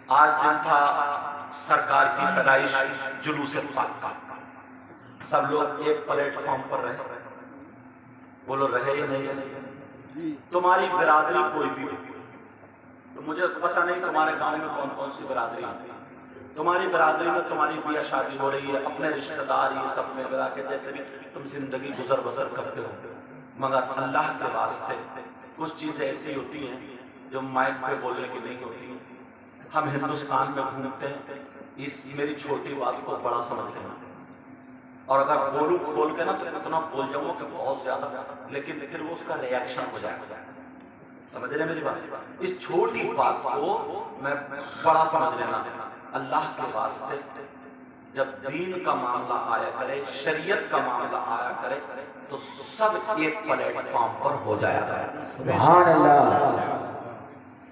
आज दिन था सरकार की पैदाइश जुलूस पाक का। सब लोग एक प्लेटफॉर्म पर रहे, बोलो रहे या नहीं। तुम्हारी बिरादरी कोई भी हो, तो मुझे पता नहीं तुम्हारे गांव में कौन कौन सी बिरादरी आती है। तुम्हारी बिरादरी में तुम्हारी बिया शादी हो रही है, अपने रिश्तेदार ये सब में मिला के जैसे भी तुम जिंदगी गुजर बसर करते हो, मगर अल्लाह के वास्ते कुछ चीजें ऐसी होती हैं जो माइक पे बोलने की नहीं होती। हम हिंदुस्तान में घूमते हैं, इस मेरी छोटी बात को बड़ा समझ लेना, और अगर बोलूं खोल के ना तो इतना बोल जाऊंगा कि बहुत ज्यादा, लेकिन फिर वो उसका रिएक्शन हो जाएगा। समझ रहे मेरी बात? इस छोटी बात को मैं बड़ा समझ लेना। अल्लाह के वास्ते जब दीन का मामला आया करे, शरीयत का मामला आया करे, तो सब एक प्लेटफॉर्म पर हो जाएगा। सुभान अल्लाह।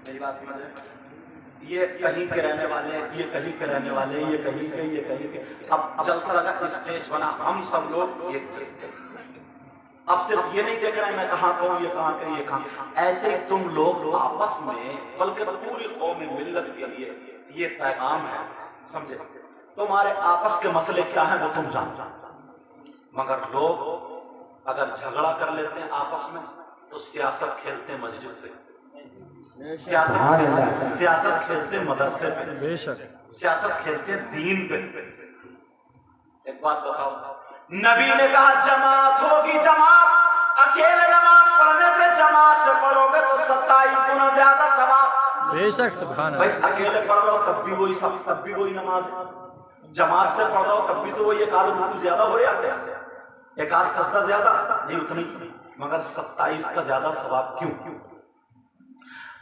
मेरी बात समझ रहे? ये कहीं के रहने वाले, ये कहीं के रहने वाले, ये कहीं के, ये कहीं के। अब जलसा लगा, स्टेज बना, हम सब लोग एक थे। अब सिर्फ ये नहीं देख रहे हैं मैं कहाँ का हूँ, ये कहाँ का, ये कहाँ। ऐसे तुम लोग आपस में, बल्कि पूरी कौम मिल्लत के लिए ये पैगाम है, समझे? तुम्हारे आपस के मसले क्या है वो तुम जानते, मगर लोग अगर झगड़ा कर लेते हैं आपस में तो सियासत खेलते हैं मस्जिद पे, सियासत खेलते मदरसे पे, बेशक सियासत खेलते दीन पे। एक बात बताओ, नबी ने कहा जमात होगी, जमात। अकेले नमाज पढ़ने से जमात से पढ़ोगे तो 27 गुना ज्यादा सवाब। बेशक सुभान भाई अल्लाह। अकेले पढ़ रहे हो तब भी वही सब, तब भी वही नमाज। जमात से पढ़ रहे हो तब भी तो वही एक आध रुकू ज्यादा हो रहा है, एक आध सस्ता ज्यादा नहीं, उतनी, मगर 27 का ज्यादा सवाब क्यों?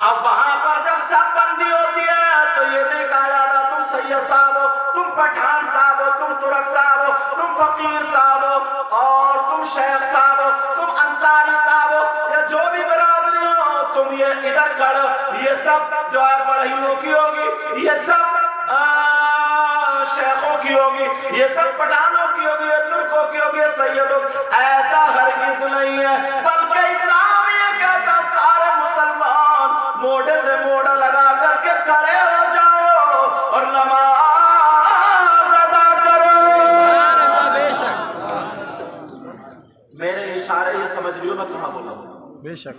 अब वहां पर जब शबबंदी होती है तो ये नहीं कहा जाता तुम सैयद साहब हो, तुम पठान साहब हो, तुम तुरक साहब हो, तुम फकीर साहब हो, और तुम शेख साहब हो, तुम अंसारी साहब हो, या जो भी बिरादरी हो, तुम ये इधर खड़ो। ये सब जो है बड़हियों की होगी, ये सब शेखों की होगी, ये सब पठानों की होगी, ये तुर्कों की होगी, सैयदों। ऐसा हरगिज़ नहीं है, बल्कि इस्लाम ये कहता सारे मुसलमान मोढ़े से मोढ़ा लगा करके खड़े हो जाओ और नमाज अदा करो। मेरे इशारे ये समझ लियो मैं कहाँ बोला हूँ, बेशक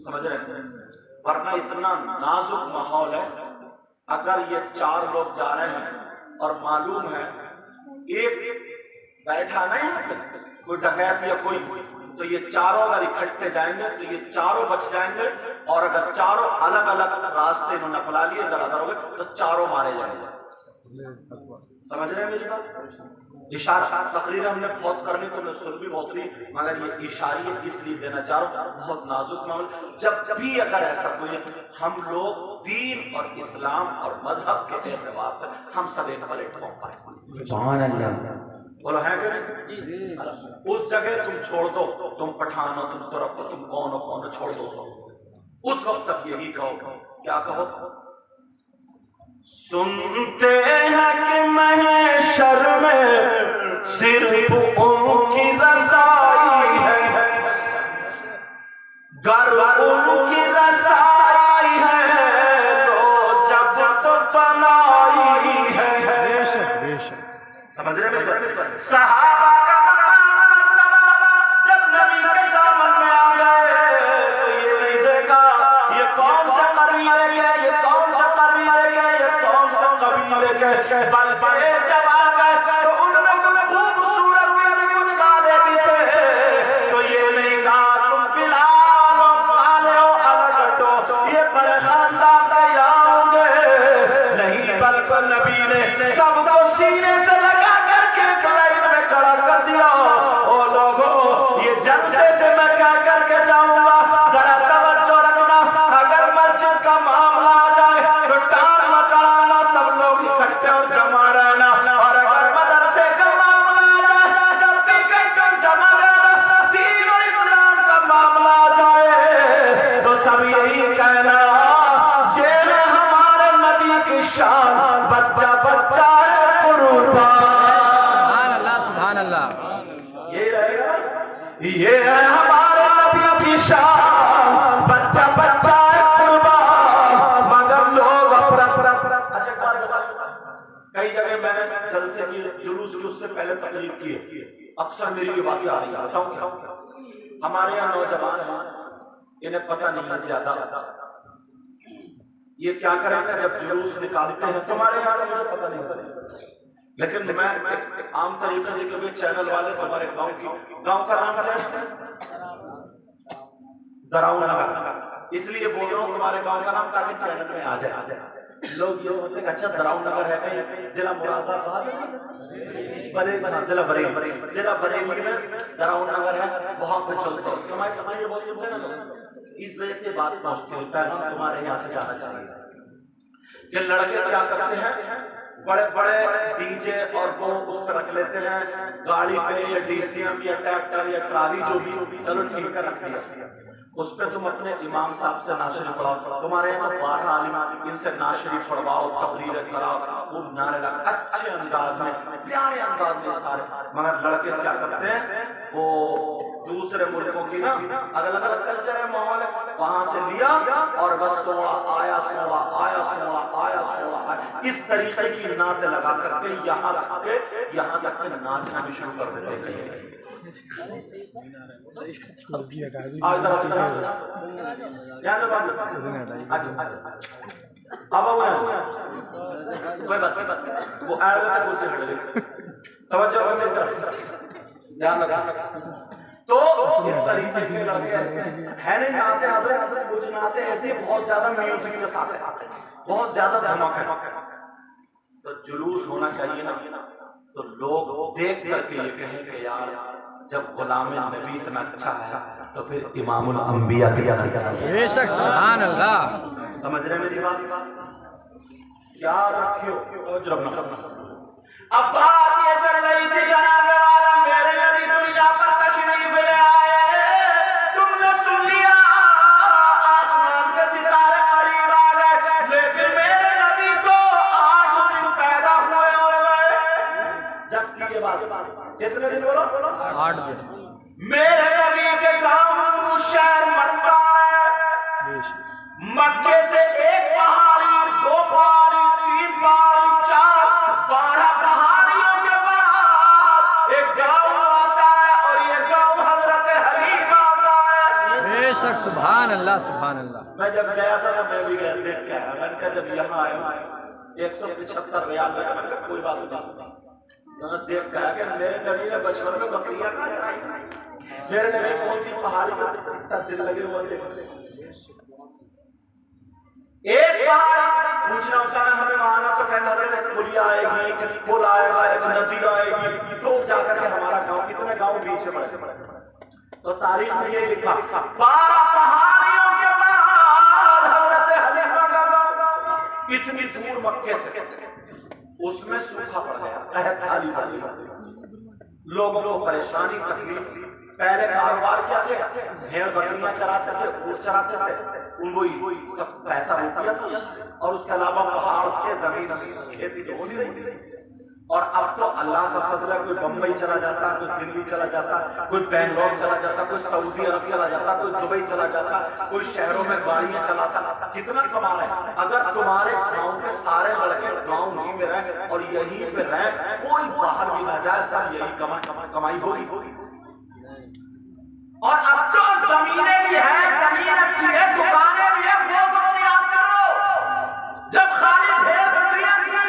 समझ रहे हैं? वरना इतना नाजुक माहौल है, अगर ये 4 लोग जा रहे हैं और मालूम है एक बैठा नहीं कोई डकैत या कोई, तो ये चारों अगर इकट्ठे जाएंगे तो ये चारों बच जाएंगे, और अगर चारों अलग अलग रास्ते इन्होंने अपना लिए इधर उधर हो गए तो चारों मारे जाएंगे। समझ रहे हैं मेरी बात? इशारा तकरीर हमने बहुत करनी तो मैं सुन भी बहुत रही, मगर ये इशारे इसलिए देना चाह रहा हूँ, बहुत नाजुक मामला। जब भी अगर ऐसा कोई, हम लोग दीन और इस्लाम और मजहब के एतबार से हम सब एक प्लेटफॉर्म पर। सुभान अल्लाह। बोलो है कि नहीं? उस जगह तुम छोड़ दो, तुम पठान हो, तुम तुरक हो, तुम कौन हो, छोड़ दो सब। उस वक्त सब यही कहो, क्या कहो? सुनते हैं कि महशर में सिर्फ उनकी रज़ाई है, गर उनकी रज़ाई है तो जब तो बनाई है। बेशक बेशक समझ रहे हैं? सहाबा का मकाम जब नबी के दामन में आ गए तो ये नहीं देखा ये कौन से कबीले के, ये कौन से कबीले के, ये कौन से कबीले के, बल्कि जब आ गए तो उनमें कुछ खूबसूरत भी थे, कुछ काले भी थे, तो ये नहीं कहा तुम बिलाल हो, काले हो, अलग हटो, ये बड़े खानदान के यहाँ होंगे, नहीं, बल्कि नबी ने सबको सीने से लगा करके एक लाइन में खड़ा कर दिया। ओ लोगों, ये जलसे से मैं क्या करके जाऊंगा, जरा तवज्जो रखना। अगर मस्जिद का मामला आ जाए तो टाल मत अड़ाना, सब लोग इकट्ठे और जमा रहना, और अगर मदरसे का मामला आ जाए तब भी इकट्ठे और जमा रहना, दीन और इस्लाम का मामला आ जाए तो सब यही कहना ये है हमारे नबी की शान, बच्चा बच्चा है कुर्बान। सुभान अल्लाह सुभान अल्लाह। ये रहेगा, ये है हमारे नबी की शान, बच्चा बच्चा है कुर्बान, मगर लोग अफरा कई जगह मैंने जलसे की जुलूस की उससे पहले तकलीफ की, अक्सर मेरी ये बातें आ रही है। बताऊं क्या? हमारे यहाँ नौजवान हैं, इन्हें पता नहीं है ज्यादा ये क्या करेंगे जब जुलूस निकालते हैं। तुम्हारे यहाँ मुझे पता नहीं, लेकिन मैं आम तरीके से, क्योंकि चैनल वाले तुम्हारे गांव का नाम क्या है? दराऊ नगर, इसलिए बोल रहा हूँ तुम्हारे गांव का नाम, ताकि चैनल में आ जाए। लोग ये सोचते हैं अच्छा दराऊ नगर है कहीं जिला मुरादाबाद, जिला बरेली में दराऊ नगर है, वहां पे चलते हो तुम्हारे बहुत सुनते हैं ना, इस वजह से बात पहुंचती है। पैगाम तुम्हारे यहाँ से जाना चाहिए कि लड़के क्या करते हैं, बड़े बड़े डीजे और वो उस पर रख लेते हैं गाड़ी पे, या डीसीएम या ट्रैक्टर या ट्राली, जो भी चलो ठीक कर रख दिया, उस पर तुम अपने इमाम साहब से नाशरी पढ़ाओ। तुम्हारे यहाँ 12 आलिम, इनसे नाशरी पढ़वाओ, तकरीर कराओ, वो नारे लगा अच्छे अंदाज में, प्यारे अंदाज में सारे। मगर लड़के क्या करते हैं, वो दूसरे मुल्कों की ना अलग अलग कल्चर है, माहौल है, वहां से लिया और बस 16 आया 16 आया 16 आया 16 इस तरीके की नात लगा करके यहाँ तक के नाचना भी शुरू कर देते हैं। तो इस तरीके से है नहीं नाते, कुछ नाते ऐसे बहुत ज्यादा म्यूजिक के साथ है, बहुत ज्यादा धमाका है। तो जुलूस होना चाहिए ना, तो लोग देख करके ये कहें कि यार जब गुलाम नबी इतना अच्छा है तो फिर इमामुल अंबिया क्या बेशक सुभान अल्लाह। समझ रहे मेरी बात? क्या रखियो अब बात ये चल रही थी जनाब वाला, मेरे नबी दुनिया पर तशरीफ ले आए, तुमने सुन लिया आसमान के सितारे करीब आ गए, लेकिन मेरे नबी को 8 दिन पैदा हुए हो गए। जबकि ये बात कितने दिन बोलो? 8 दिन। मेरे नबी के गांव शहर मक्का है, मक्के से एक पहाड़ी, 2 पहाड़ी, 3 पहाड़ी, 4, 12 पहाड़ियों के बाद एक गांव आता है, और ये गांव हजरत हलीमा का है। बेशक सुभान अल्लाह सुभान अल्लाह। मैं जब गया था ना, मैं भी गया देख के आया। मैंने कहा जब यहाँ आया 175 रियाल लगा, मैंने कहा कोई बात नहीं। मैंने देख के आया कि मेरे नबी ने बचपन में बकरियां खाई, मेरे नबी कौन सी पहाड़ी में इतना दिल लगे हुए। एक बार पूछना होता है हमें, वहां तो कहना है पुलिया आएगी, एक पुल आएगा, एक नदी आएगी, तो जाकर के हमारा गांव, कितने गांव बीच में पड़े। तो तारीख में ये लिखा 12 पहाड़ियों के बाद हजरत हलीमा का गांव, इतनी दूर मक्के से, उसमें सूखा पड़ गया, कहत साली पड़ गई, लोगों को परेशानी तकलीफ। पहले कारोबार क्या थे, भेड़ बकरियां चराते थे, ऊँट चराते थे, उनको सब पैसा रुपया था, और उसके अलावा पहाड़ थे, जमीन खेती तो होती नहीं। और अब तो अल्लाह का फजल है, कोई बम्बई चला जाता, कोई दिल्ली चला जाता, कोई बैंगलोर चला जाता, कोई सऊदी अरब चला जाता, कोई दुबई चला जाता, कोई शहरों में गाड़ियां चलाता, कितना कमा रहे हैं। अगर तुम्हारे गांव के सारे लड़के गांव ही में रहे और यहीं पे रहे, कोई बाहर भी ना जाए, सब यही कमाई होगी। और अब तो जमीनें भी है, जमीन अच्छी है, दुकानें भी है, वो वक्त याद करो जब खाली भेड़ बकरियां थी,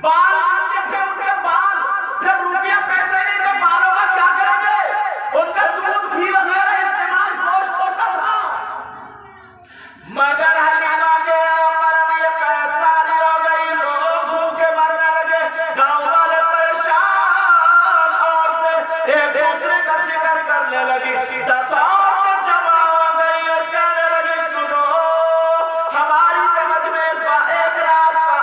बाल आते थे उनके बाल, जब रुपया पैसे नहीं तो बालों का क्या करेंगे, उनका दूध घी वगैरह इस्तेमाल गोश्त होता था। मगर हलीमा के पर अब ये कैद सारी हो गई, लोग भूखे मरने लगे, गांव वाले परेशान, औरतें एक दूसरे का जिक्र करने लगी, 10 औरतें जमा हो गई और कहने लगी सुनो, हमारी समझ में एक रास्ता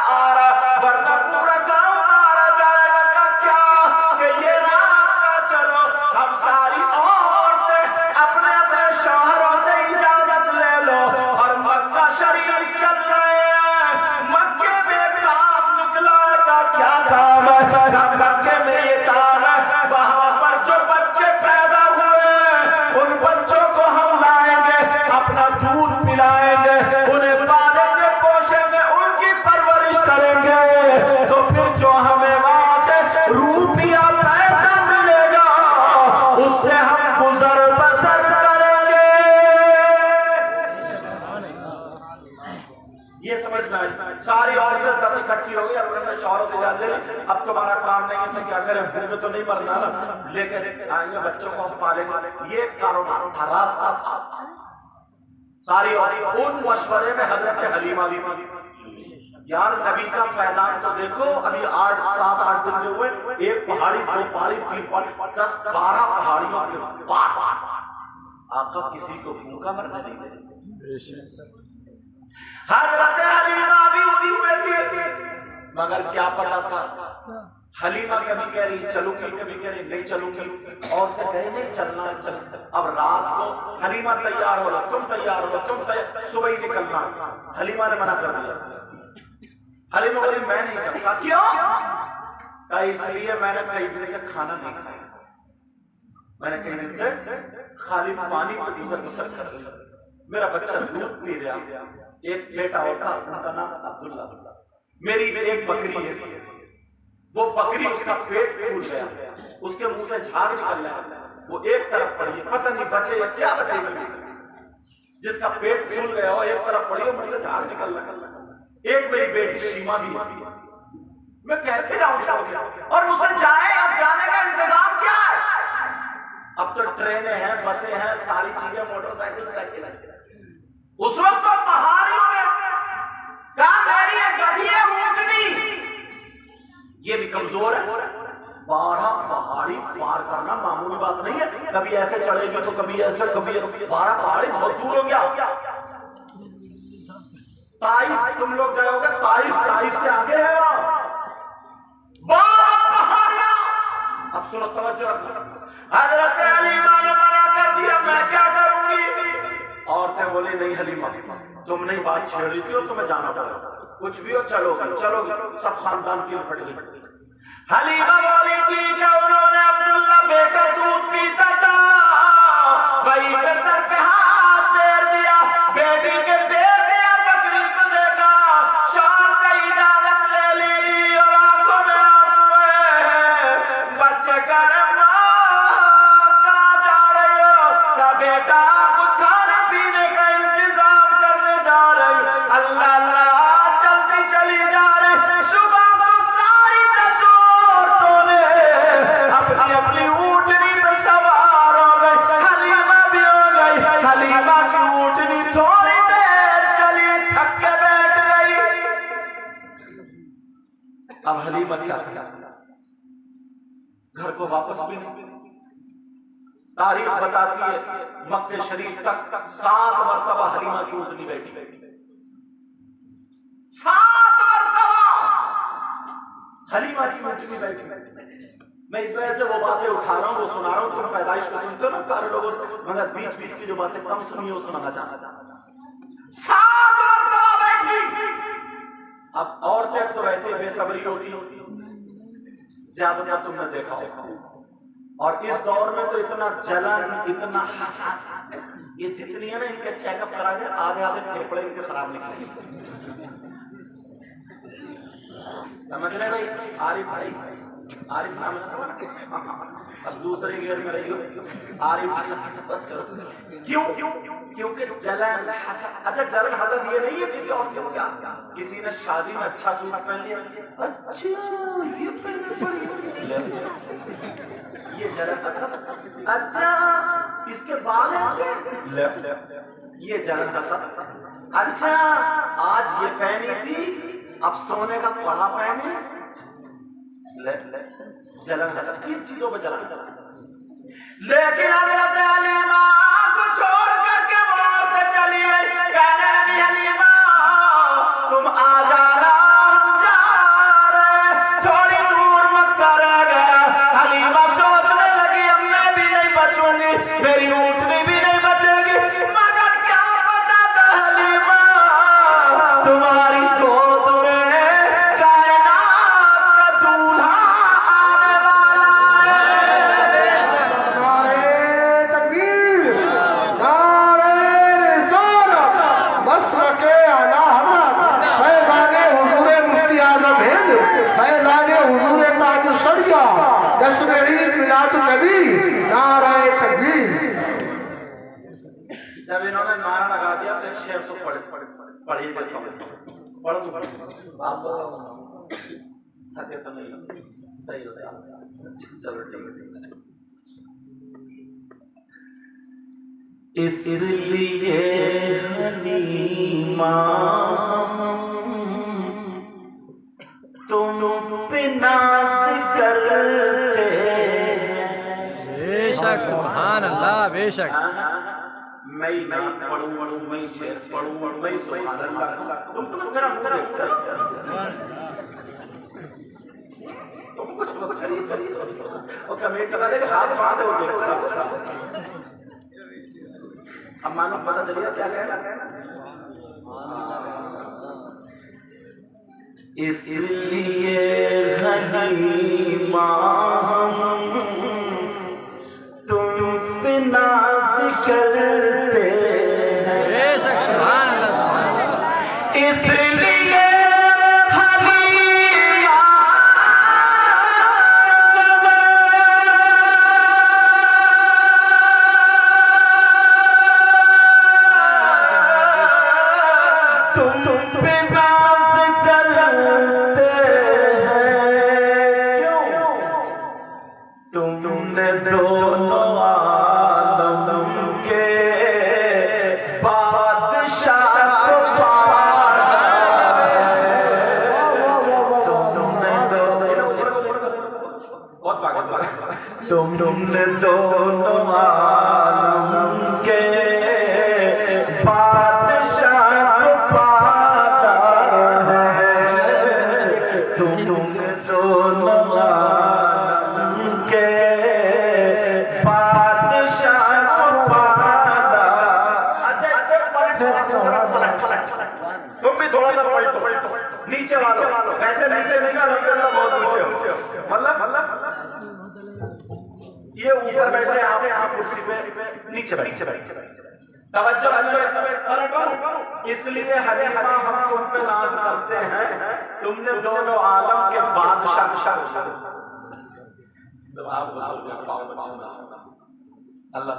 करेंगे तो फिर जो हमें वहां से रुपया पैसा मिलेगा उससे हम गुजर बसर करेंगे। ये समझ में आई। सारी औरतें 10 इकट्ठी हो गई। अब उन्होंने शौहरों से जान ले, अब तुम्हारा काम नहीं है तो क्या करें, फिर में तो नहीं मरना ना, लेकर आएंगे बच्चों को हम पालेंगे। ये कारोबार था, रास्ता था। सारी उन मशवरे में हजरत हलीमा भी थी। यार नबी का फैजान तो देखो, अभी 7-8 दिन के हुए, एक पहाड़ी, 2 पहाड़ी, 3 पहाड़ी, 10-12 पहाड़ियों के पार आका किसी को भूखा मरने नहीं देते। हजरत हलीमा भी उन्हीं में थी, मगर क्या पता था, हलीमा कभी कह रही चलूंगी, कभी कह रही नहीं चलूंगी, और कह नहीं चलना चल। अब रात को हलीमा तैयार हो, तुम तैयार हो, तुम सुबह ही निकलना। हलीमा ने मना कर दिया। हलीमा बोली मैं नहीं चलता। क्यों? कहा इसलिए मैंने कई दिन से खाना नहीं खाया, मैंने कई दिन से खाली पानी पर गुजर कर रहा। मेरा बच्चा दूध पी रहा, एक बेटा होता, उनका नाम अब्दुल्ला। मेरी एक बकरी है, वो बकरी उसका पेट फूल गया, उसके मुंह से झाग निकल रहा, वो एक तरफ पड़ी, पता नहीं बचे या क्या बचेगी। जिसका पेट फूल गया हो एक तरफ पड़ी हो, मुंह से झाग निकल रहा। एक मेरी बेटी सीमा भी, मैं कैसे जाऊं छोड़ के, और मुझसे जाए, अब जाने का इंतजाम क्या है? अब तो ट्रेनें हैं, बसें हैं, सारी चीजें, मोटरसाइकिल, साइकिल है। उस वक्त तो पहाड़ियों में कहा मेरी गधी है, ऊंटनी, ये भी कमजोर है। 12 पहाड़ी पार करना मामूली बात नहीं है। कभी ऐसे चढ़ेगी तो कभी ऐसे, कभी 12 पहाड़ी बहुत दूर हो गया। ताइफ तुम लोग गए होगे, ताइफ से आगे है वहां 12 पहाड़ियां। अब सुनो, तवज्जो रखो। हजरत हलीमा ने मना कर दिया, मैं क्या करूंगी? औरतें बोली नहीं हलीमा, तुमने बात छेड़ी थी और तुम्हें जाना पड़ेगा, कुछ भी हो चलोगी, सब खानदान की फट गई। हलीमा बोली ठीक है। उन्होंने अब्दुल्ला बेटा दूध पीता था, वही पे सर पे हाथ फेर दिया, बेटी के पैर दिया, बकरी को देखा, शौहर से इजाजत ले ली और आंखों में आंसू है। बच्चे का रम्मा कहाँ जा रही हो? का बेटा कुछ खाने पीने का इंतजाम करने जा रही। अल्लाह अल्लाह चलती चली जा रही। सुबह को सारी 10 औरतों ने अपनी अपनी ऊंटनी पे सवार हो गई। हलीमा भी हो गई। हलीमा की ऊंटनी थोड़ी देर चली, थक के बैठ गई। अब हलीमा क्या किया? घर को वापस भी नहीं। तारीख बताती है मक्के शरीफ तक 7 मरतबा हलीमा की ऊंटनी बैठी, 7 मरतबा हलीमा की ऊंटनी बैठी। मैं इस वजह से वो बातें उठा रहा हूँ, वो सुना रहा हूँ, तुम पैदाइश को सुनते हो ना सारे लोगों, मगर बीच बीच की जो बातें कम सुनी हो सुनाना चाहता। 7 मरतबा बैठी। अब औरतें तो वैसे बेसब्री होती, ज्यादातर तुमने देखा होगा। और इस दौर में तो इतना जलन, इतना हसद, ये जितनी है ना, इनके चेकअप करा दे, आधे फेफड़े इनके खराब निकले। समझ रहे भाई? आरिफ नाम अब दूसरे गियर में रही हो आरिफ। क्यों? क्योंकि जलन हसद। अच्छा जलन हसद ये नहीं है किसी और से, क्या किसी ने शादी में अच्छा सूट पहन लिया, अच्छा ये पहनना पड़ेगा, ये जलन हसद। अच्छा इसके बाल ऐसे, ये जलन हसद। अच्छा आज ये पहनी थी, अब सोने का कड़ा पहने, जलन हसद। इन चीजों पर जलन। लेकिन हजरत हलीमा को छोड़ करके वो औरतें चली गई। कहने लगी हलीमा तुम आ जाना, हम जा रहे, थोड़ी दूर मक्का रह गया। हलीमा सोचने लगी अब मैं भी नहीं बचूंगी, मेरी ऊंटनी भी नहीं बचेगी। मगर क्या पता था हलीमा तुम्हारी गोद में कायनात का दूल्हा आने वाला है। तकबीर। वाहिद फैजान हुजूर ताज शरिया जश्न ईद मिलाद नबी नाराए तकबीर। जब इन्होंने नारा लगा दिया तो एक शेर तो पढ़ ही देता हूँ। पढ़ दो आप थके तो नहीं सही होता है। चलो ठीक है। इसलिए हलीमा तुम पे नाज़ करते बेशक सुभान अल्लाह बेशक। मैं ना पढ़ूं मैं शेर पढ़ूं मैं सुभान अल्लाह तुम मेरा मुंह देखते हो। तुम कुछ खरीद और कमेटी वाले भी हाथ बांधे हो देखते हो। अब मानो पता चलिए क्या कहना। इसलिए हलीमा तुम पे नाज़ करते हैं। बेशक सुभान अल्लाह सुभान अल्लाह। इसलिए हलीमा तुम पे नाज़ करते हैं। क्यों? तुमने दोनों आलम के बादशाह को पाला। तुमने दोनों आलम के बादशाह को पाला है। तुमने दोनों आलम के बादशाह को पाला। तुम भी थोड़ा सा पलटो नीचे वालों वैसे नीचे नहीं का अल्हम्दुलिल्लाह बहुत ऊंचे हो। मतलब ये ऊपर बैठे आप कुर्सी पे नीचे बैठे तवज्जो इसलिए हलीमा हम तुम पे नाज करते हैं। तुमने दोनों आलम के बादशाह अल्लाह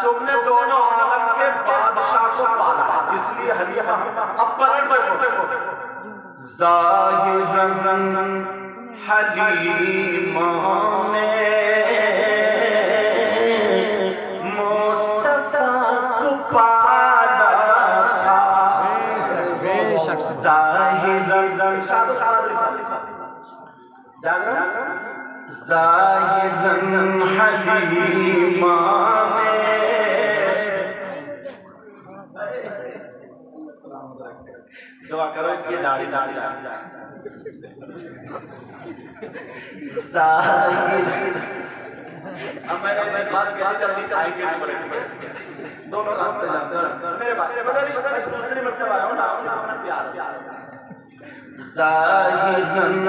तुमने दोनों आलम के बादशाह को पाला। इसलिए हलीमा अब पलट बैठो। ज़ाहिरन हलीमा ने मुस्तफा को पाला था। बेशक ज़ाहिरन ज़ाहिरन हलीमा ने दुआ करो कि दाढ़ी अब मैंने एक बात कही जल्दी आएंगे दोनों रास्ते जाते हैं मेरे बात दूसरी मर्तबा आया हूं ना अपना प्यार ज़ाहिरन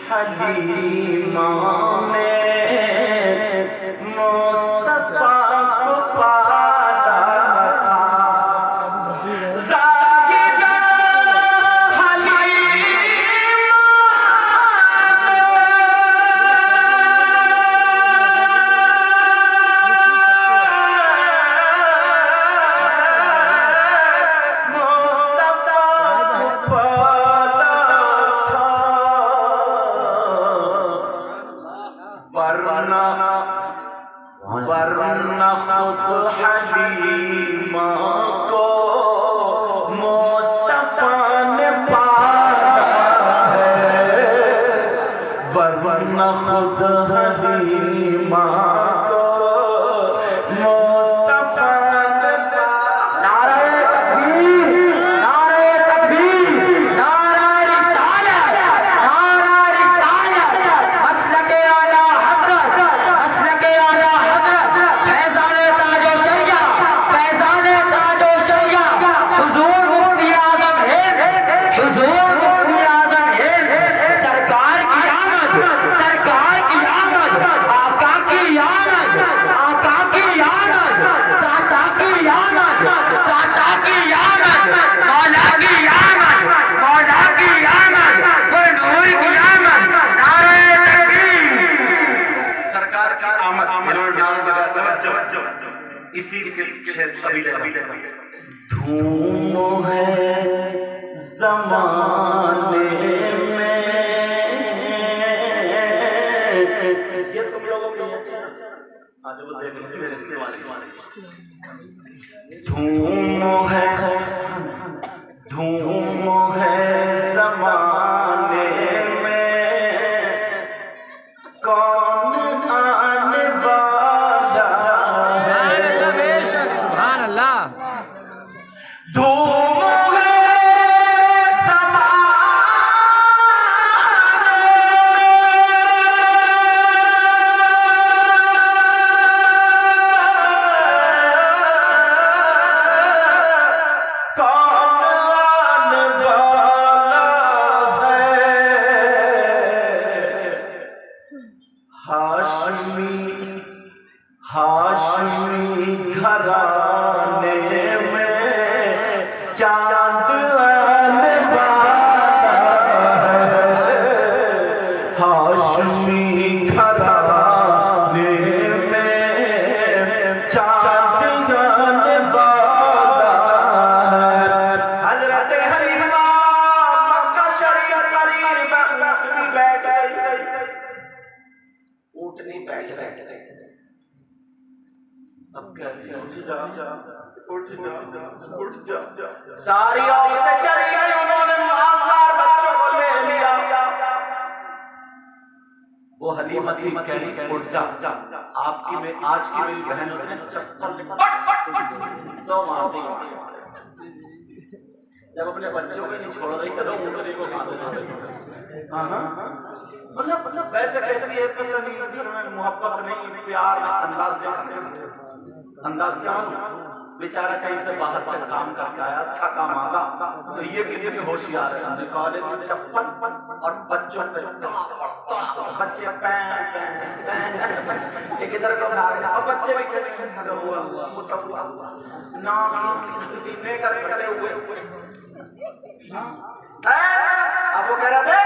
हलीमा ने मुस्तफा को पाला था। वरना इसी के कबीले धूम है ज़माने में, ये तुम लोगों के लिए आज वो देख धूम है ज़माने में, कौन आने वाला है। बेशक सुभान अल्लाह। धूम हाशमी घराने में चांद आने वाला है, हाशमी घराने में चांद आने वाला है। हजरत हलीमा मक्का शरीफ करीब ऊँटनी बैठ गई, ऊँटनी बैठ गई। अब क्या उठ जा। सारी औरतें चली गई, उन्होंने मालदार बच्चों को ले लिया। वो हलीमा थी कह उठ जा, आपकी में आज की मेरी बहन ने चप्पल तो मार दी। जब अपने बच्चों को नहीं छोड़ रही तो ऊँटनी को मार देना। मतलब वैसे कहती है पता नहीं मोहब्बत नहीं प्यार अंदाज देखा, अंदाज क्या बेचारा कहीं से बाहर से काम करके आया थका मांगा, तो ये कितने होशियार है, कॉलेज में चप्पल और बच्चों पे बच्चे एक इधर को और बच्चे भी खड़े हुए। अब वो कह रहा था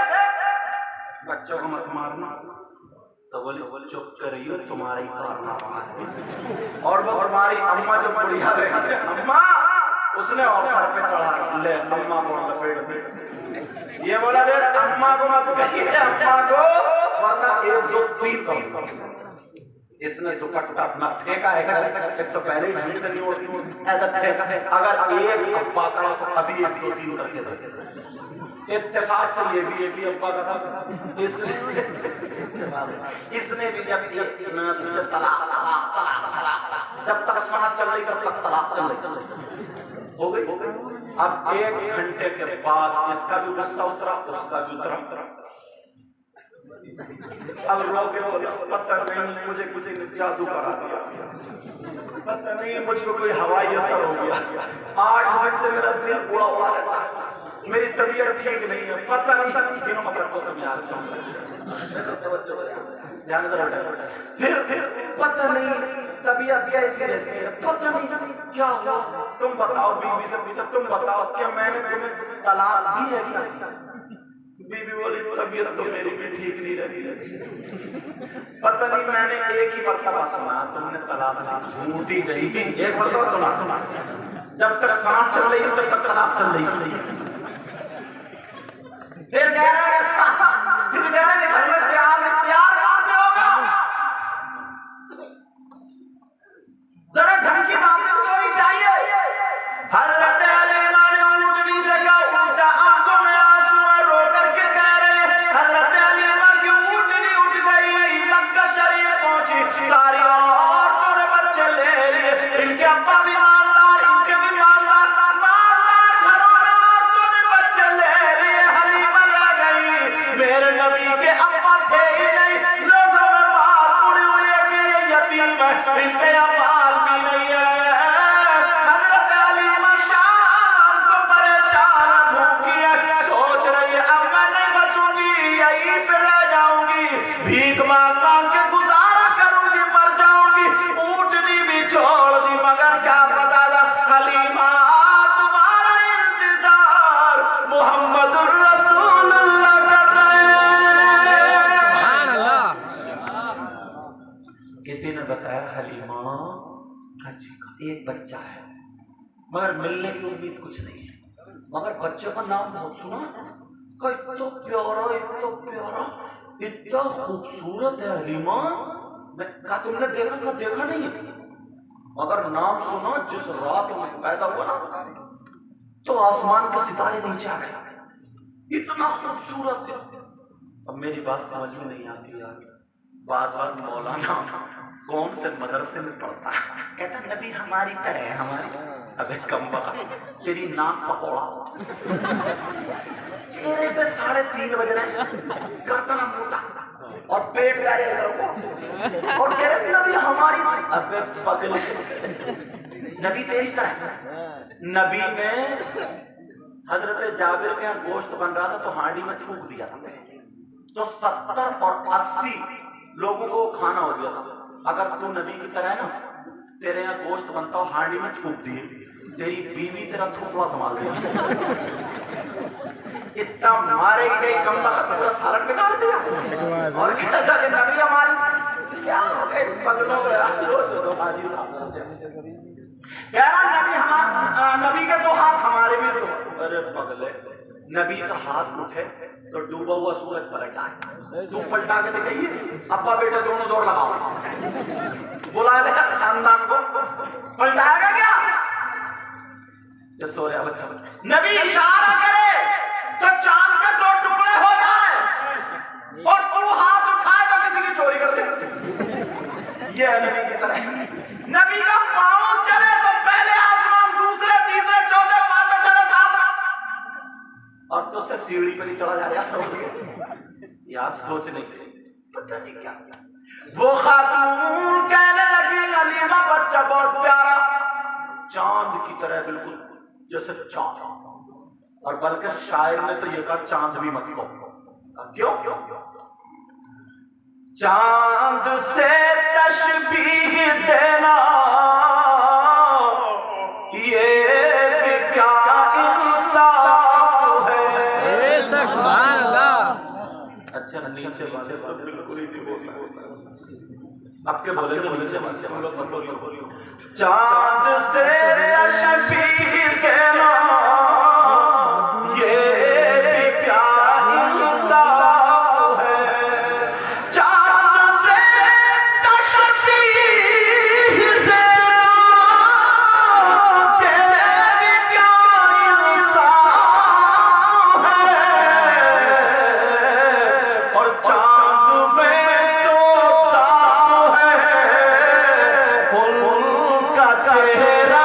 बच्चों को मत मारना, तो बोले चुप करियो तुम्हारी कारनामा। और वो हमारी अम्मा जो बढ़िया अम्मा उसने और सर पे चढ़ा ले अम्मा को लपेट दी। ये बोला दे अम्मा को मत कहिए, अम्मा को वरना 1 2 3 कम। इसने दुपट्टा अपना फेंका है, एक तो पहले ही ढंग से नहीं होती ऐसा फेंका। अगर एक अब्बा का तो अभी 1 2 3 करके देते। इत्तेफाक से ये भी अब्बा का था, इसने भी जब जब तक सांस चल रही तब तक तलाक चल रही हो गई। अब 1 घंटे के बाद इसका भी गुस्सा उतरा, उसका भी उतरा। अब रोके पता नहीं मुझे किसी ने जादू करा दिया, पता नहीं मुझको कोई हवाई असर हो गया। 8 दिन से मेरा दिल बुरा हुआ रहता है, मेरी तबीयत ठीक नहीं है, पता नहीं दिनों मतलब तो यार फिर पता नहीं तबीयत कैसी रहती है, पता नहीं क्या हुआ। तुम बताओ, बीवी से पूछा तुम बताओ क्या मैंने तुम्हें तलाक दी है क्या? बीवी बोली तबीयत तो मेरी भी ठीक नहीं रहती, पता नहीं मैंने एक ही मरतबा सुना तुमने तलाक दी, झूठी गई थी। एक मरतबा सुना, जब तक सांस चल रही है तब तक तलाक चल रही है। फिर कह रहे हैं घर में प्यार कहां से होगा? जरा ढंग की बातें होनी चाहिए। हज़रत हलीमा ने ऊँटनी से कहा, ऊंचा आंखों में आंसू रो करके कह रहे हैं हज़रत हलीमा की ऊँटनी उठ गई, मक्का शरीफ पहुंची, सारी औरतों ने बच्चे ले लिए, इनके अब्बा भी मालदार, इनके भी मालदार घरों में औरतों ने बच्चे ले लिए। मेरे नबी के अब्बा थे ही नहीं, लोगों में बात उड़ी हुई है कि ये यतीम है, इनके अब्बाल भी नहीं है। हज़रत हलीमा शाम को परेशान भूखी है, सोच रही है अब मैं नहीं बचूंगी, यहीं पे रह जाऊंगी, भीख मांग मांग के गुजारा करूंगी, मर जाऊंगी। ऊँटनी भी छोड़ दी, मगर क्या पता था हलीमा तुम्हारा इंतजार मोहम्मदुर रसूलुल्लाह किसी ने बताया हलीमा एक बच्चा है मगर मिलने की उम्मीद कुछ नहीं है, मगर बच्चे का नाम बहुत सुना, इतना प्यारा इतना खूबसूरत है हलीमा। मैं कहा तुमने देखा नहीं है, मगर नाम सुना जिस रात में पैदा हुआ ना तो आसमान के सितारे नीचे आ गए, इतना खूबसूरत है। अब मेरी बात समझ में नहीं आती यार, बार मौलाना कौन से मदरसे में पढ़ता है, कहता नबी हमारी तरह है हमारी। अबे कम्बा तेरी नाक पकौड़ा चेहरे पे 3:30 बज रहे, गर्दन मोटा और पेट गारे और कह रहे नबी हमारी। अबे पगले नबी तेरी तरह। नबी ने हजरत जाबिर के यहाँ गोश्त बन रहा था तो हांडी में थूक दिया था, तो 70 और 80 लोगों को खाना हो गया था। अगर तू नबी की तरह है ना, तेरे यहाँ गोश्त बनता हो हांडी में थूक दिए, तेरी बीवी तेरा थूकवा संभाल देगी। इतना मारेगी गई कम वक्त सालन बिगाड़ दिया और कहता कि नबी हमारी क्या हो गए पगलों में सोच दो हाजी साहब कह रहा नबी के 2 हाथ हमारे भी 2। अरे पगले नबी का हाथ उठे तो डूबा हुआ सूरज पलटा है, तू पलटा के दिखाइए अब्बा बेटा दोनों जोर लगाओ, बुला ले खानदान को, पलटाएगा क्या? ये सो रहा बच्चा, नबी इशारा करे तो चांद के 2 टुकड़े हो जाए और तू हाथ उठाए तो किसी की चोरी कर दे। ये है नबी की तरह। नबी का पांव चले तो पहले आसमान, दूसरे तीसरे चौथे 5वें चढ़े 7 और तो से सीढ़ी पे नहीं चढ़ा जा रहा। यार सोचने के पता नहीं क्या। वो खातून कहने लगी हलीमा बच्चा बहुत प्यारा, चांद की तरह बिल्कुल जैसे चांद, और बल्कि शायर ने तो ये कहा चांद भी मत कहो। क्यों? चांद से तशबीह देना ये भी क्या इंसाफ है। सुभान अल्लाह। अच्छा नीचे वाले तो बिल्कुल ही नहीं बोलना, आपके बोले तो नीचे वाले तुम लोग मत बोलियो। चांद से तशबीह देना ये भी क्या इंसाफ है। चांद से तशबीह देना ये भी क्या इंसाफ है। और चांद में तो दाग है उनका चेहरा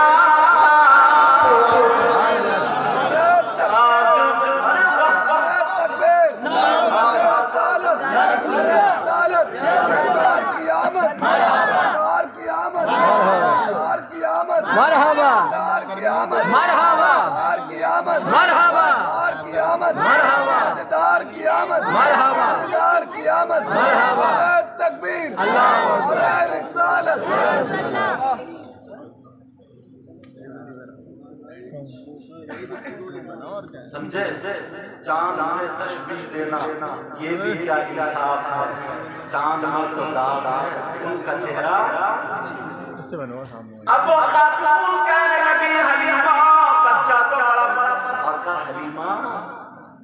मरहबा मरहबा मरहबा मरहबा मरहबा तकबीर अल्लाह रिसालत। समझे? चांद से तशबीह देना ये भी क्या इंसाफ है। चांद में तो दाग है उनका चेहरा। अब वो खातून कहने लगी हलीमा बच्चा तो बड़ा और कहा हलीमा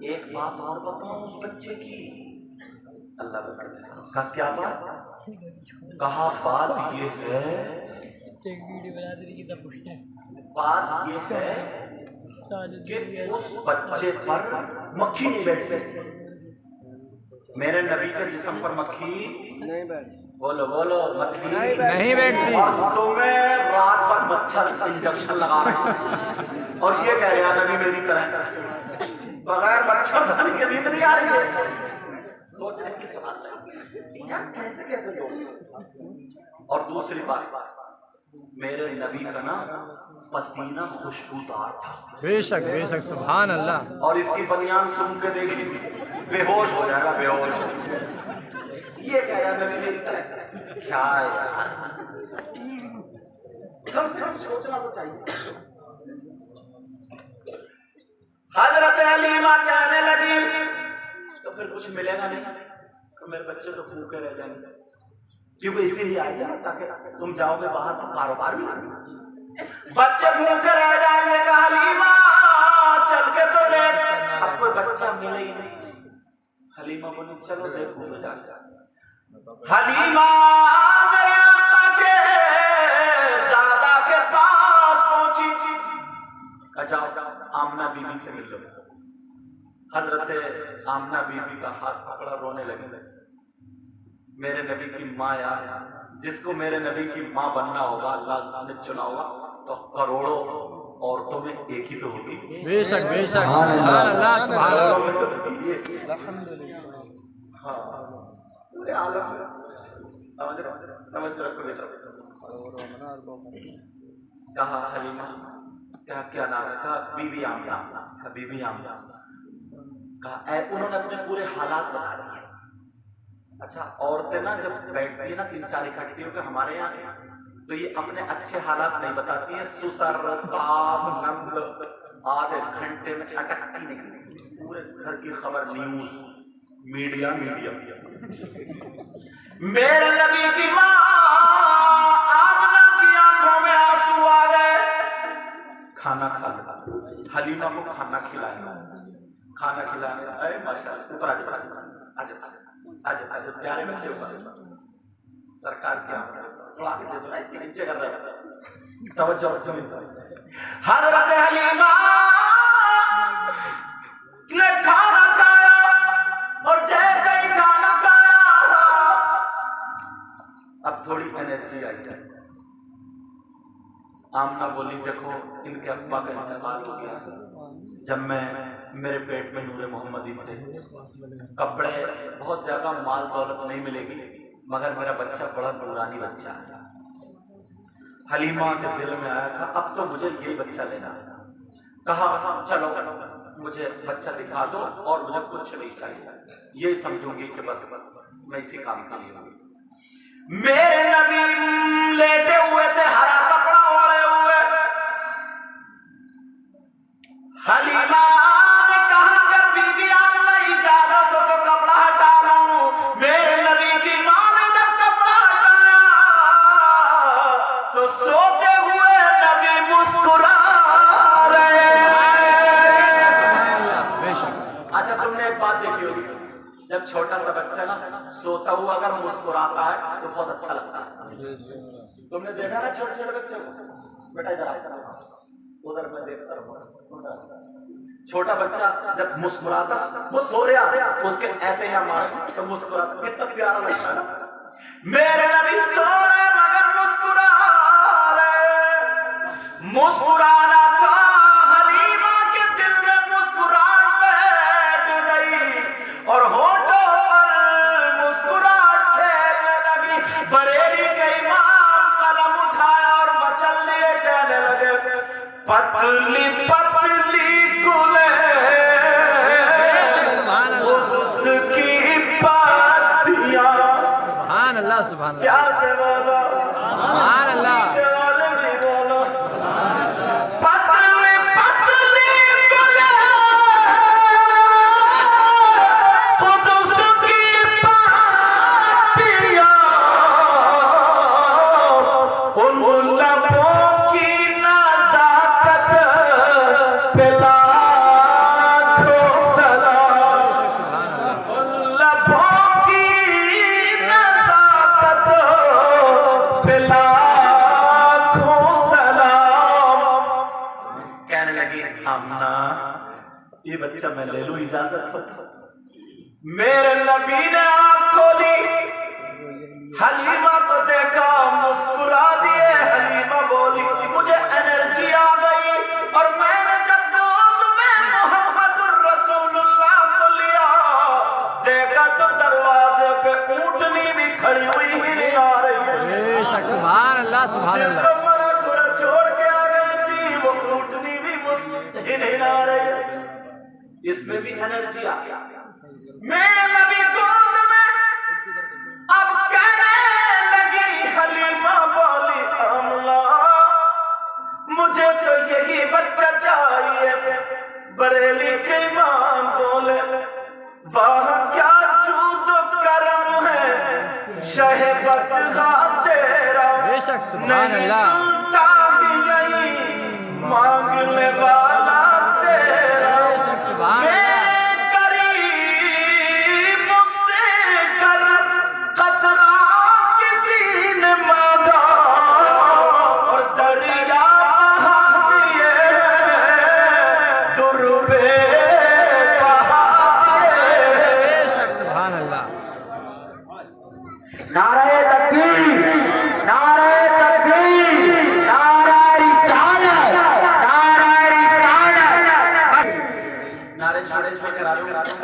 एक बात और बताऊं उस बच्चे की। अल्लाह का क्या बात? कहा बात ये है, बात ये है कि उस बच्चे पर मक्खी नहीं बैठती। मेरे नबी के जिस्म पर मक्खी नहीं बैठती। बोलो मक्खी नहीं बैठती। और तुम्हें रात भर मच्छर का इंजेक्शन लगा रहा है और ये कह रहा नबी मेरी तरह बगैर मच्छरदानी के नींद नहीं आ रही है। सोचने की बात यार कैसे लोग। और दूसरी बात, मेरे नबी का ना पसीना खुशबूदार था। बेशक सुभान अल्लाह। और इसकी बनियान सुन के देखी बेहोश हो जाएगा, बेहोश। ये कह रहा नबी मेरी तरह। क्या यार, कम से कम सोचना तो चाहिए। हजरत हलीमा कहने लगी तो फिर कुछ मिलेगा नहीं तो मेरे बच्चे तो भूखे रह जाएंगे, क्योंकि इसलिए आई ना ताकि तुम जाओगे बाहर तो कारोबार भी नहीं। बच्चे भूखे रह जाएंगे का हलीमा चल के तो देख। अब कोई बच्चा मिले ही नहीं। हलीमा बोली चलो देखो तो जाकर। हलीमा मेरे आका के दादा के पास पहुंची। जाओ आमना बीबी से मिल लो। हजरत आमना बीबी का हाथ पकड़ा, रोने लगी। मेरे नबी की माँ यार, जिसको मेरे नबी की माँ बनना होगा अल्लाह ने चुना होगा तो करोड़ों औरतों में एक ही तो होगी। बेशक बेशक सुभान अल्लाह सुभान अल्लाह। हाँ पूरे आलम में समझ रखो बेटा। कहा हलीमा क्या क्या नाम है? कहा बीबी आमना। कहा बीबी आमना। कहा उन्होंने अपने पूरे हालात बता दिए। अच्छा औरतें ना जब बैठती है ना 3-4 इकट्ठी होकर हमारे यहाँ तो ये अपने अच्छे हालात नहीं बताती है। सुसर सास नंद आधे घंटे में अटकती निकली पूरे घर की खबर न्यूज मीडिया मीडिया। मेरे नबी की माँ आमना की आंखों में आंसू आ गए। खाना खा हलीमा को खाना खिलाया। खाना खिलाने अरे माशाअल्लाह ऊपर आज प्यारे बच्चे ऊपर सरकार क्या थोड़ा आगे दे दो नीचे कर रहे तवज्जो। हज़रत हलीमा ने खाना खाया और जैसे ही खाना खाया अब थोड़ी एनर्जी आई है। आमना बोली देखो इनके अब्बा का इंतकाल हो गया जब मैं मेरे पेट में नूरे मोहम्मदी थे। कपड़े बहुत ज्यादा माल दौलत नहीं मिलेगी मगर मेरा बच्चा बड़ा नूरानी बच्चा है। हलीमा के दिल में आया था अब तो मुझे यही बच्चा लेना है। कहा चलो मुझे बच्चा दिखा दो और मुझे कुछ नहीं चाहिए, ये समझूंगी कि बस मैं इसी काम के लिए। मेरे नबी लेटे हुए थे, हरा कपड़ा ओढ़े हुए। हलीमा ने कहा अगर बीबी आमना इजाजत हो तो कपड़ा हटा लूं। मेरे नबी की मां ने जब कपड़ा हटाया तो सोते हुए नबी मुस्कुरा रहे। अच्छा तुमने एक बात देखी होगी जब छोटा सा बच्चा ना सोता हुआ अगर मुस्कुराता है तो बहुत अच्छा लगता है। तुमने देखा ना छोटे छोटे बच्चे को? बेटा इधर उधर मैं देखता हूँ। छोटा बच्चा जब मुस्कुराता वो सो रहा उसके ऐसे या मार तो मुस्कुराता कितना प्यारा लगता है ना। मेरे नबी सो रहे मगर मुस्कुरा रहे। मुस्कुराना था हलीमा के दिल में मुस्कुराहट बैठ गई और होठों पर मुस्कुराहट खेलने लगी। बरेली के इमाम कलम उठाया और मचल लिए कहने लगे पतली पतली गुले उसकी पातियां। सुभान अल्लाह सुभान अल्लाह। क्या से बोलो सुभान अल्लाह। बोलो पतली पतली गुले उसकी पातियां उन लबों की नज़ाकत पे लाखों सलाम। लबों की नज़ाकत पे लाखों सलाम। कहने लगी आमना ये बच्चा मैं ले लूं इजाजत हो? मेरे नबी ने आंख खोली, हलीमा को देखा, मुस्कुरा दिए। हलीमा बोली मुझे एनर्जी आ गई और मैंने जब गोद में मोहम्मदुर रसूलुल्लाह को लिया देखा तो दरवाजे पे ऊंटनी भी खड़ी हुई ही नहीं आ रही है। बेशक सुभान अल्लाह सुभान अल्लाह। जिसको मरा थोड़ा छोड़ के आ गई थी वो ऊंटनी भी मुस्कुरा ही नहीं आ रही है। इसमें भी एनर्जी आ गया। मेरे नबी गोद में अब कहने लगी हलीमा बोली आमना मुझे तो यही बच्चा चाहिए। बरेली के इमाम बोले वाह क्या जूद करम है शहबत का तेरा। बेशक सुभान अल्लाह। नहीं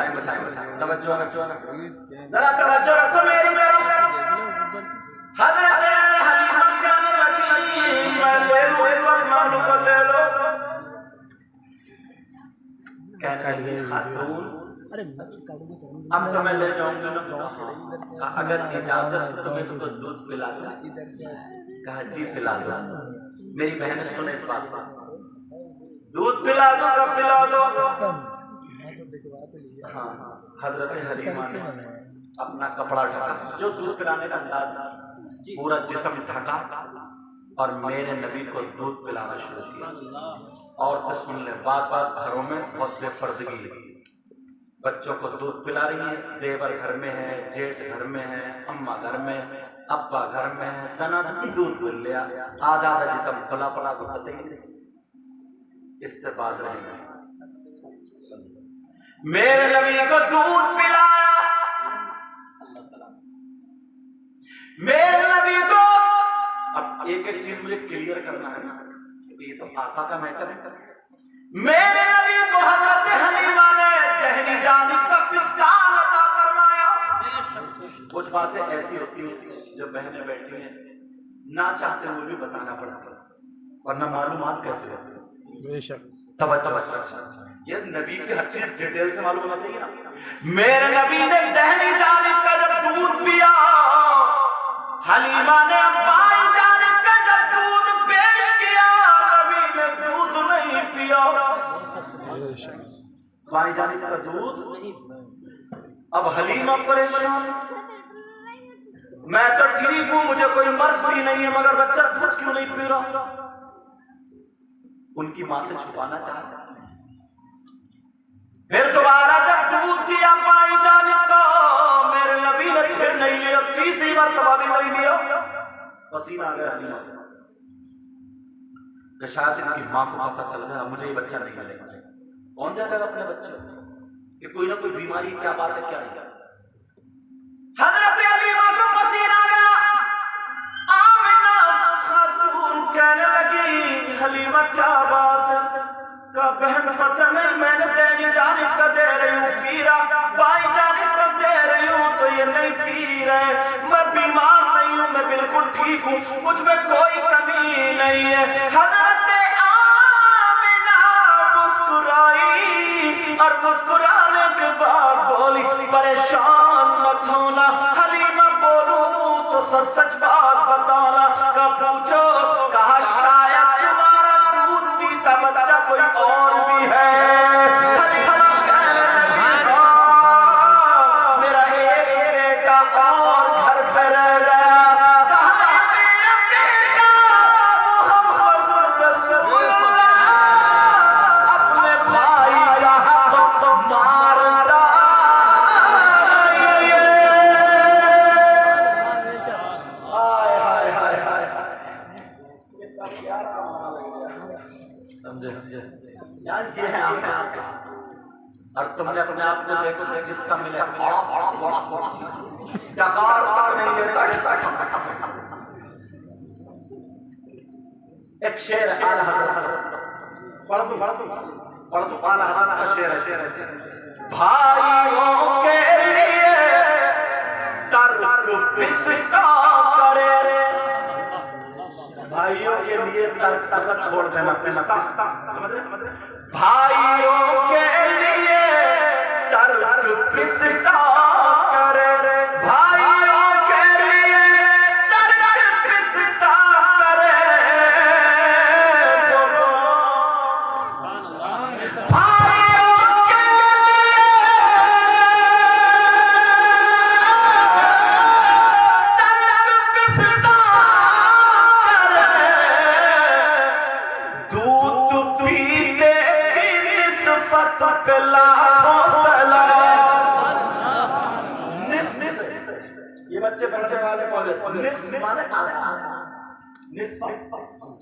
तवज्जो रखो, जरा तवज्जो रखो मेरी तरफ। हजरत हलीमा कहने लगी, मैं ले लूं इस वक्त, मालूम को ले लो। कहने लगी खातून, अब तो मैं ले जाऊंगी ना, अगर इजाजत तो मैं इसको दूध पिला दूं। कहा जी पिला दो। मेरी बहन सुने इस बात को, दूध पिला दो, कब पिला दो? हाँ, हजरत हलीमा ने अपना कपड़ा ढका, जो दूध पिलाने का अंदाज था, पूरा जिस्म ढका और मेरे नबी को दूध पिलाना शुरू किया। और तो सुन ले, बात घरों में बहुत बेपर्दगी, बच्चों को दूध पिला रही है, देवर घर में है, जेठ घर में है, अम्मा घर में, अब्बा घर में है, दनादन दूध पिल लिया, आधा जिस्म खुला पड़ा तो पता ही नहीं। इससे बात रहेगा, मेरे नबी को दूध पिलाया, मेरे नबी को। अब एक एक चीज मुझे क्लियर करना है ना, ये तो आका का मैटर है। मेरे नबी को हजरत हलीमा ने दहनी जानिब का पिस्तान अता फरमाया। कुछ बातें ऐसी होती हैं जो बहनें बैठी हैं, ना चाहते हुए भी बताना पड़ता है, वरना मालूमात कैसे होती है। बेशक ये नबी की हर चीज डिटेल से मालूम होना चाहिए ना। मेरे नबी ने दहनी जानिब का जब दूध पिया, हलीमा ने बाई जानिब का जब दूध पेश किया, नबी ने दूध नहीं पिया। बाई जानिब का दूध। अब हलीमा परेशान, मैं तो ठीक हूं, मुझे कोई मर्ज भी नहीं है, मगर बच्चा दूध क्यों नहीं पी रहा? उनकी मां से छुपाना चाहता। फिर दोबारा जब दूध दिया बाई जानिब को, मेरे नबी ने फिर नहीं लिया, तीसरी मरतबा भी नहीं लिया। पसीना आ गया हलीमा को, शायद इनकी मां को पता चल गया मुझे ये बच्चा नहीं मिलेगा। कौन जाएगा अपने बच्चे कि कोई ना कोई बीमारी, क्या बात है क्या नहीं। हजरत हलीमा को पसीना आ गया, आमिना खातून कहने लगी, हलीमा क्या बात है? का बहन पता नहीं, मैंने तेरी जानिब का दे रही हूँ पी रहा, बाई जानिब का दे रही हूँ तो ये नहीं पी रहे। मैं बीमार नहीं हूँ, मैं बिल्कुल ठीक हूँ, मुझ में कोई कमी नहीं है। हजरत आमिना मुस्कुराई और मुस्कुराने के बाद बोली, परेशान मत होना हलीमा, बोलूं तो सच बात बताना। का पूछो, कहा शायद तुम्हारा दूध पीता बच्चा कोई और भी है। मेरा एक बेटा और घर पे रह गया, कहा मेरा बेटा मोहम्मद रसूलुल्लाह अपने भाई का मारता। यार ये है और तुमने अपने आप को देखो, जिसका मिले डकार तक नहीं देता। एक शेर है, आला हज़रत, पढ़ दो आला हज़रत का शेर है। भाइयों के लिए तर्क किसका करे, भाइयों के लिए तर्क छोड़ देना, भाइयों के लिए तर्क किसका करे, भाइयों के लिए तर्क किसका करे। ये बच्चे पढ़ने वाले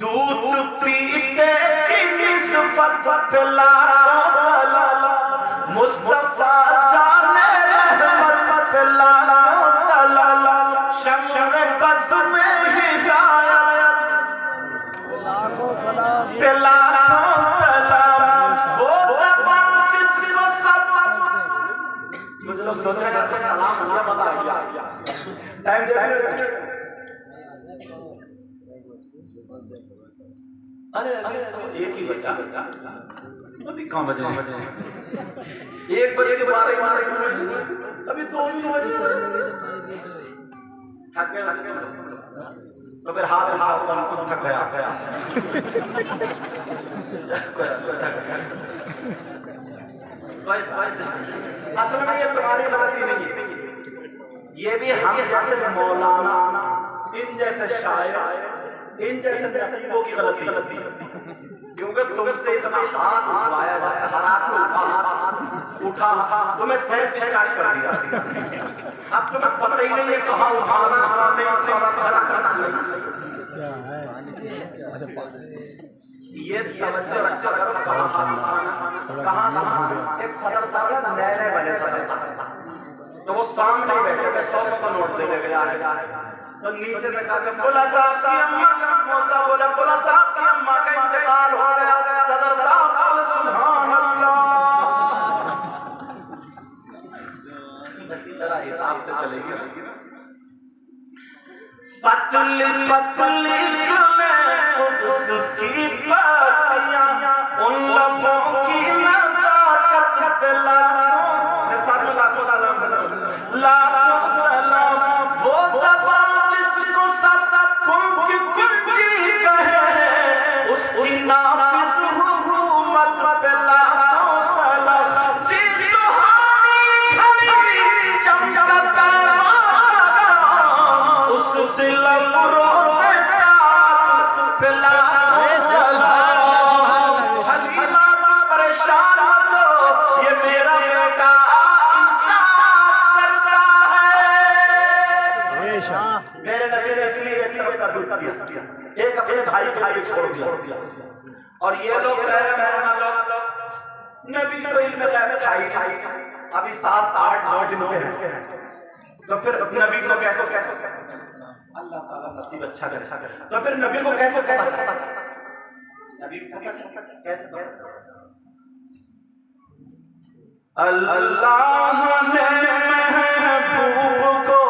दूध पीते की निस्बत पे लाखों सलाम, मुस्तफा जाने रहमत पे लाखों सलाम, शम्शे बज़ में हिदायत पे लाखों सलाम। वो ज़बान जिसको सब कुछ लोग सोच रहे हैं कि सलाम होना मजा आ गया। टाइम दे अरे एक ही बजा अभी कहाँ बजे 1 बजे के 12 अभी 2 बजे थक गया तो फिर हाथ थक गया असल में ये तुम्हारी गलती नहीं है, ये भी हम जैसे मौलाना, इन जैसे शायर, इन जैसे नबीयों की गलती है, क्योंकि तुमसे इतना हाथ उठाया जाता है, हर आदमी उठा तुम्हें सेल्फ स्टार्ट कर दिया। अब तुम्हें पता ही नहीं है कहाँ उठाना कहाँ नहीं उठाना। ये तवज्जो रखा करो कहाँ एक सदर साहब नए बने सदर तो वो सामने बैठे थे 100 का नोट दे गया तो नीचे से कहा कि फुला साहब की अम्मा का मौसा बोला फुला साहब की अम्मा का इंतकाल हो गया। सदर साहब बोले सुभान अल्लाह। जरा हिसाब से चलेगी। पतली पतली उसकी बातियां उन लबों की नज़ाकत पे लाखों सलाम वो ज़बान जिसको सब कुंजी कहे उसकी नाफिस हुकूमत पे लाखों सलाम। जी सुहानी घड़ी चमकता उस दिल फरोज़े साथ पे एक अपने भाई के लिए छोड़ दिया और ये लोग कह रहे हैं नबी को इल्म गैब खाई अभी 7-8-9 दिन हुए हैं तो फिर नबी को कैसे अल्लाह ताला नसीब अच्छा करे तो फिर नबी को कैसे नबी को कैसे अल्लाह ने महबूब को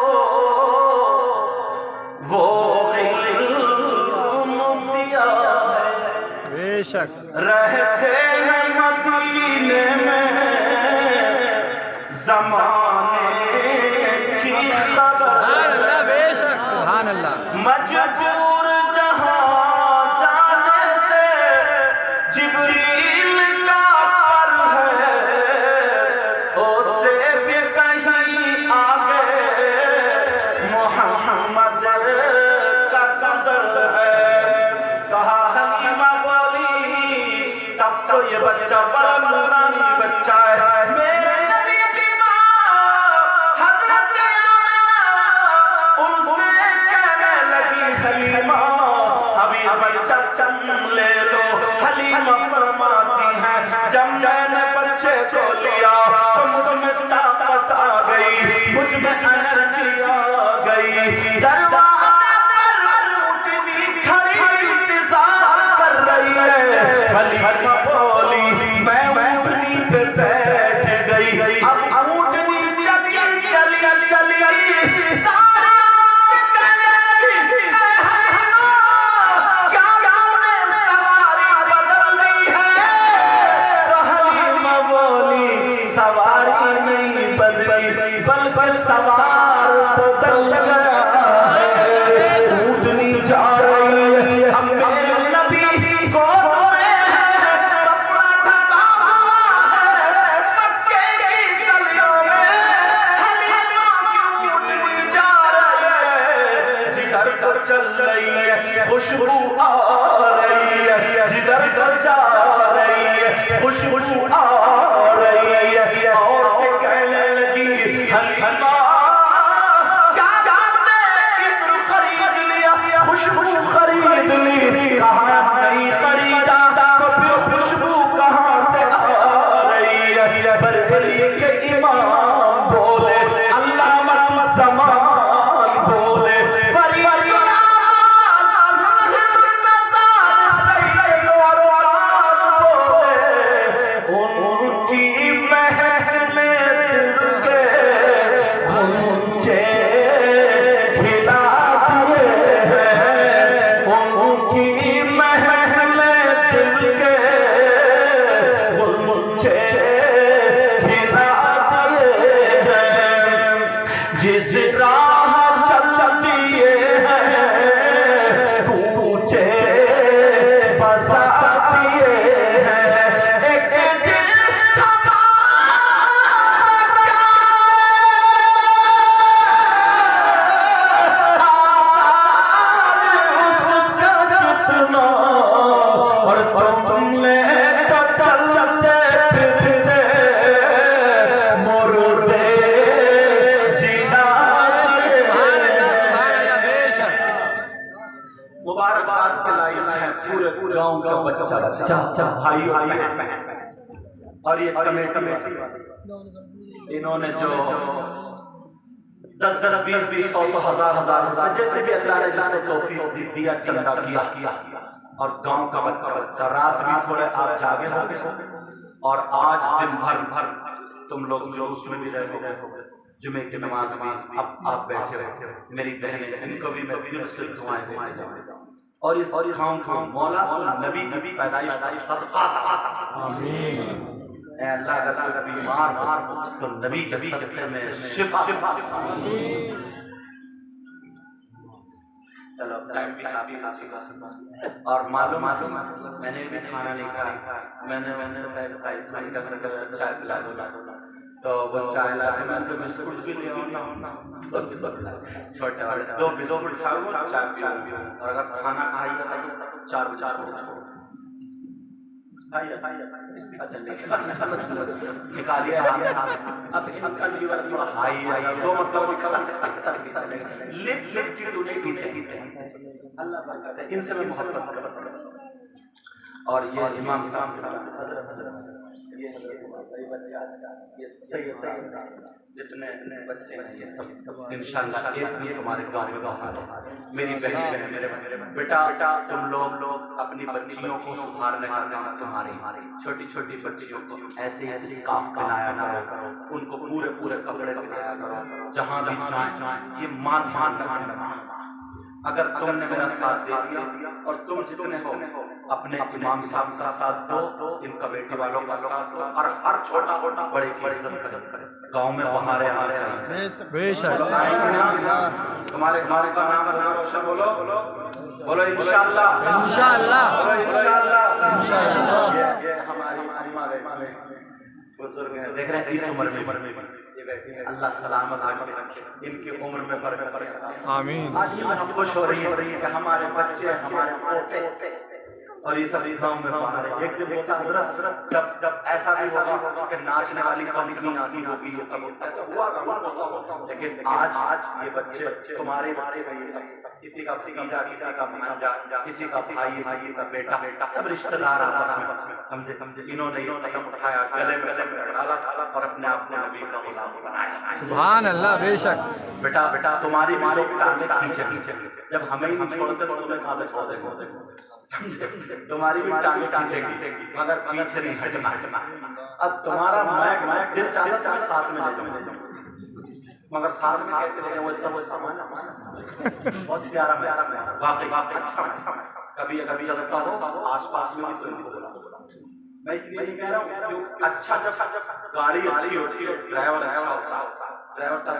वो बेशक रहते हैं मदीने में ज़माने की खबर। बेशक सुभान अल्लाह। मजबूर जहां जाने से जिब्रील का पर है उससे भी कहीं आगे मोहम्मद का कदर है। कहा तब तो ये बच्चा बड़ा नूरानी बच्चा है। मेरे नबी की माँ हज़रत आमिना उनसे कहने लगी हलीमा अभी बच्चा चम ले लो। हलीमा फरमाती है जब मैंने बच्चे को लिया तो मुझ में ताकत आ गई, मुझ में एनर्जी आ गई। दरवाजे पर उठनी खड़ी इंतजार कर रही है। हलीमा बोली मैं ऊँटनी पे बैठ गई। अब ऊँटनी चली सारे कहने लगी क्या तूने सवारी बदल ली है? तो हलीमा बोली सवारी नहीं बदली बल्कि सवार बदल गया है। ऊँटनी जा रही है अब मेरे नबी को चल रही है खुशबू आ रही है जिधर कर जा रही है खुशबू आ रही है। और कहने लगी हलीमा क्या जिस राह चलती है कूचे बसाती है एक दिल उसका कितना और तुमने तो चलते फिरते मुर्दे जीना। मुबारकबाद के लायक है पूरे गांव का बच्चा भाई और ये कमेटी इन्होंने जो 10-10, 20-20, 100-100, हजार जैसे भी अल्लाह ने जिसको तौफीक दिया चंदा किया और गांव का बच्चा रात भी थोड़े आप जागे होगे और आज दिन भर तुम लोग जो उसमें भी रहे हो जुमे की नमाज में अब आप बैठे हो मेरी बहनें इनको भी मैं दिल से दुआएं देता हूं और इस खाम मौला नबी की पैदाइश का सदका आमीन। ऐ अल्लाह अगर बीमार तो नबी के सदक़े में शिफा। चलो टाइम भी काफी और मालूम मैंने भी खाना नहीं खाया मैंने इस्माइल का चाय पिला दो तो वो चाय ला के मैं तो बिस्कुट भी ले आऊंगा छोटे वाले 2 बिस्कुट खाऊंगा चाय पीऊंगा और अगर खाना खाइएगा तो 4 बिस्कुट निकालिए अब इनका लीवर थोड़ा हाई है दो मतलब लिफ्ट की दूरी पीते अल्लाह बरकत है इनसे मैं मोहब्बत और ये इमाम साहब ये सही जितने बच्चे हैं ये सब इंशाअल्लाह एक दिन तुम्हारे गांव में बाहर मेरी बहन मेरे बेटा तुम लोग अपनी बच्चियों को सुधारने का काम तुम्हारी छोटी छोटी बच्चियों को ऐसे ही स्काफ पहनाया करो उनको पूरे कपड़े पहनाया करो जहां भी जाए ये मान अगर तुमने मेरा साथ दे दिया और तुम जितने हो अपने इमाम साहब का साथ दो इनका बेटी वालों का साथ दो और हर छोटा बड़े की इज्जत करें गांव में हमारे तुम्हारे का नाम रोशन बोलो इंशाअल्लाह ये हमारी बुजुर्ग हैं देख रहे हैं इस उम्र में ये बैठी है अल्लाह सलामत रखे इनकी उम्र में बरकत आमीन। आज हम खुश हो रही है कि हमारे बच्चे हमारे पोते और ये सब गाँव में बाहर है एक दिन होता जब ऐसा भी होगा कि नाचने वाली कंपनी आती होगी ये सब ऐसा हुआ लेकिन आज ये बच्चे तुम्हारे किसी का भतीजा किसी का भांजा किसी का भाई किसी का बेटा सब रिश्तेदार आपस में समझे इन्होंने ये कदम उठाया गले में डाला और अपने आप को नबी का गुलाम बनाया सुभान अल्लाह। बेशक बेटा तुम्हारी मारो टांगे खींचे जब हमें ही छोड़ते तो तुम्हें कहां से छोड़ देंगे तुम्हारी भी टांगे खींचेगी मगर पीछे नहीं हटना अब तुम्हारा मैं दिल चाहता था साथ में ले जाऊं मगर साथ में कैसे ले जाऊं वो सामान बहुत प्यारा वाकई अच्छा कभी चलता हो आसपास में भी कोई बोला मैं इसलिए नहीं कह रहा हूँ अच्छा जब गाड़ी अच्छी होती है ड्राइवर अच्छा होता है ड्राइवर साथ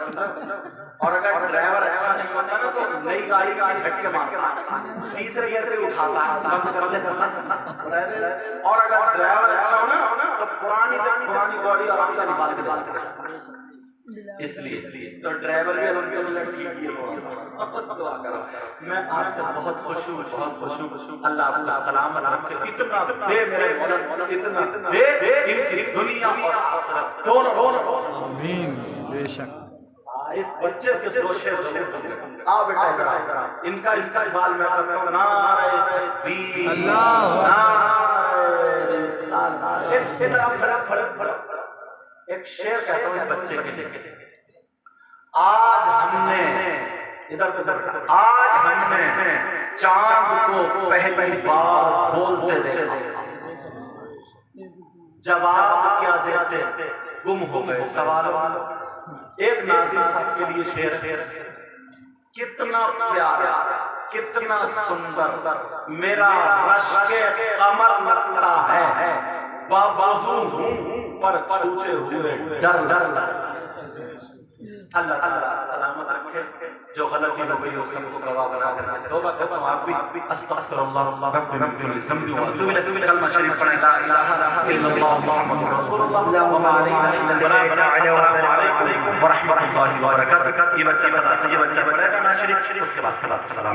और अगर ड्राइवर अच्छा नहीं होता ना तो नई गाड़ी का झटके मारता तीसरे गियर पे उठाता है बंद कर देता और अगर ड्राइवर अच्छा हो ना तो पुरानी गाड़ी आराम से निकाल के देता इसलिए तो ड्राइवर भी अल्हम्दुलिल्लाह ठीक है दुआ करो मैं आपसे बहुत खुश हूँ अल्लाह आपको सलामत रखे इतना दे मेरे इतना दे इनकी दुनिया और आखिरत दोनों आमीन। बेशक इस बच्चे के दोषे आओ बेटा इनका इस्तेमाल मैं करता हूँ नारे तकबीर एक शेर कहता हूँ इस बच्चे के लिए आज हमने चांद को पहली बार बोलते देखा जवाब क्या देते गुम हो गए सवाल एक नाज़िम साहब के लिए शेर कितना प्यारा कितना सुंदर मेरा रश्के कमर लगता है बावजूद हूं पर छूटे हुए डर अल्लाह ताला सलामत रखे। जो गलती हो गई उस सबको गवाह बना देना। तौबा करता हूं आप भी अस्तगफिरुल्लाह रब्बी मिन कुल्ली ज़ंबि व अतूबु इलैह। कलमा शरीफ पढ़ें ला इलाहा इल्लल्लाह मुहम्मदुर रसूलुल्लाह व मा अलैना इल्ला अल बलाग। अस्सलामु अलैकुम व रहमतुल्लाहि व बरकातुहू। ये बच्चा पढ़ेगा ना शरीफ, उसके बाद सलात सलाम।